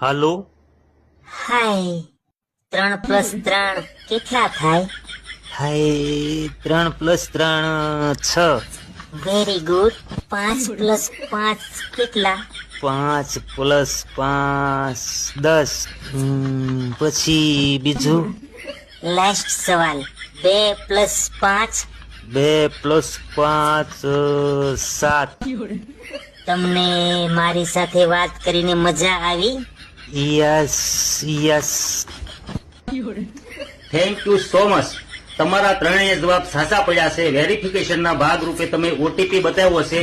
હાલો. હાય 3 + 3 કેટલા થાય? હાય 3 + 3 6. Very good. 5 + 5 કેટલા? 5 + 5 10. પછી બીજું લાસ્ટ સવાલ. 2 + 5 2 + 5 7. તમને મારી સાથે વાત કરીને મજા આવી? Yes yes. Thank you so much. તમારા ત્રણેય જવાબ સાચા પડ્યા છે. વેરિફિકેશનના ભાગરૂપે તમે ઓટીપી બતાવ્યો છે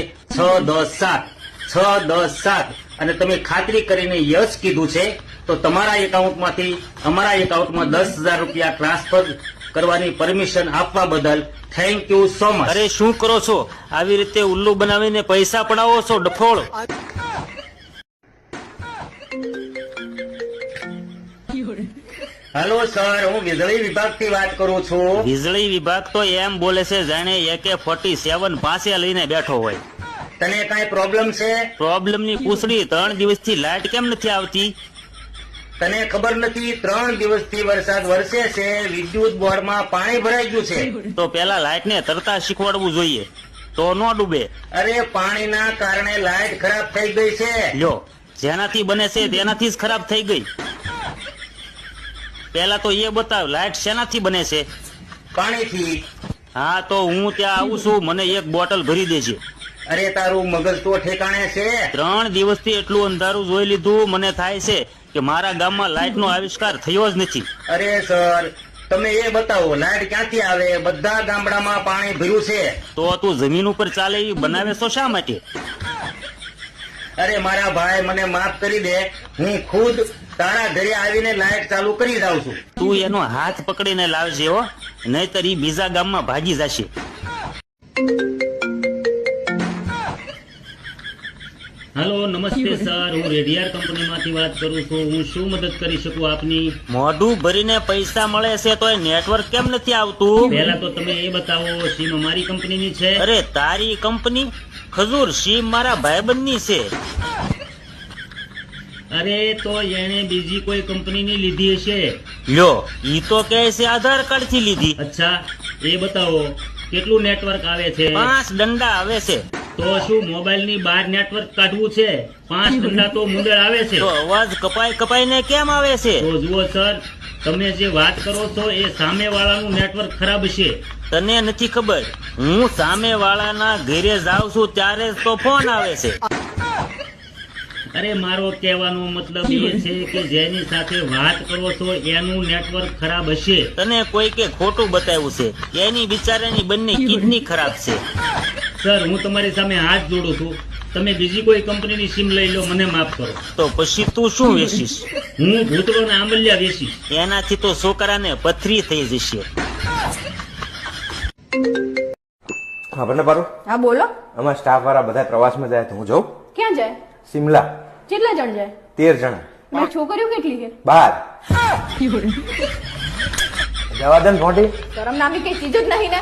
610 અને તમે ખાતરી કરીને યસ કીધું છે, તો તમારા એકાઉન્ટમાંથી અમારા એકાઉન્ટમાં 10,000 રૂપિયા ટ્રાન્સફર કરવાની પરમિશન આપવા બદલ થેન્ક યુ સો મચ. અરે શું કરો છો? આવી રીતે ઉલ્લુ બનાવીને પૈસા પડાવો છો ડફોળ. હેલો સર, હું વીજળી વિભાગથી વાત કરું છું. વીજળી વિભાગ તો એમ બોલે છે જાણે AK-47 પાસે લઈને બેઠો હોય. તને કાંઈ પ્રોબ્લેમ છે? પ્રોબ્લેમની પૂછડી. 3 દિવસથી લાઇટ કેમ નથી આવતી? તને ખબર નથી? 3 દિવસથી વરસાદ વરસે છે, વિદ્યુત બોર્ડમાં પાણી ભરાઈ ગયું છે. તો પેલા લાઇટને તરતા શીખવાડવું જોઈએ, તો ન ડૂબે. અરે પાણીના કારણે લાઇટ ખરાબ થઈ ગઈ છે. લ્યો, જેનાથી બને છે તેનાથી જ ખરાબ થઈ ગઈ. પેલા તો એ બતાવ, લાઇટ શેનાથી બને છે? પાણીથી. હા, તો હું ત્યાં આવું છું, મને 1 બોટલ ભરી દેજે. અરે તારું મગજ તો ઠેકાણે છે. 3 દિવસથી એટલું અંધારું જોઈ લીધું, મને થાય છે કે મારા ગામમાં લાઇટનો આવિષ્કાર થયો જ નથી. અરે સર, તમે એ બતાવો, લાઇટ ક્યાંથી આવે? બધા ગામડામાં પાણી ભર્યું છે. તો તું જમીન ઉપર ચાલે એવી બનાવે છો શા માટે? અરે મારા ભાઈ, મને માફ કરી દે. હું ખુદ તારા ઘરે આવીને લાઇટ ચાલુ કરી દઉં છું. તું એનો હાથ પકડીને લાવજે હો, નહીતર ઈ બીજા ગામમાં ભાગી જશે. હેલો, નમસ્તે સર, હું રેડિયાર કંપનીમાંથી વાત કરું છું. હું શું મદદ કરી શકું આપની? મોઢું ભરીને પૈસા મળે છે તો નેટવર્ક કેમ નથી આવતું? પહેલા તો તમે એ બતાવો, સીમ અમારી કંપનીની છે? અરે તારી કંપની? ખજૂર, સીમ મારા ભાઈબંધની છે. અરે તો એને બીજી કોઈ કંપનીની લીધી હશે. લ્યો, ઈ તો કહે છે આધાર કાર્ડ થી લીધી. અચ્છા, એ બતાવો કેટલું નેટવર્ક આવે છે? 5 દંડા આવે છે. તો શું મોબાઈલની બહાર નેટવર્ક કાઢવું છે? 5 દંડા તો મુંદર આવે છે. તો અવાજ કપાઈને કેમ આવે છે? તો જુઓ સર, તમે જે વાત કરો છો એ સામે વાળાનું નેટવર્ક ખરાબ છે. તને નથી ખબર, હું સામે વાળાના ઘરે જાઉં છું ત્યારે જ તો ફોન આવે છે. અરે મારો કહેવાનો મતલબ એ છે કે જેની સાથે વાત કરો છો એનું નેટવર્ક ખરાબ હશે. તને કોઈ કે ખોટું બતાવ્યું છે, એની બિચારાની બંને કિડની ખરાબ છે. સર, હું તમારી સામે હાથ જોડું છું. તમે બીજી કોઈ કંપનીની સિમ લઈ લો, મને માફ કરો. તો પછી તું શું વેચીશ? હું ભૂતળો ને આંબલિયા વેચીશ. એનાથી તો છોકરાને પથરી થઈ જશે. હા બંને પારું. હા બોલો. અમારા સ્ટાફ વાળા બધા પ્રવાસમાં જાય તો હું જાઉં. ક્યાં જાય? સિમલા. કેટલા જણ જાય? 13 જણા. અને છોકરીઓ કેટલી છે? 12. જવા દે ને મોટી. શરમ નામની કઈ ચીજ જ નહીં ને.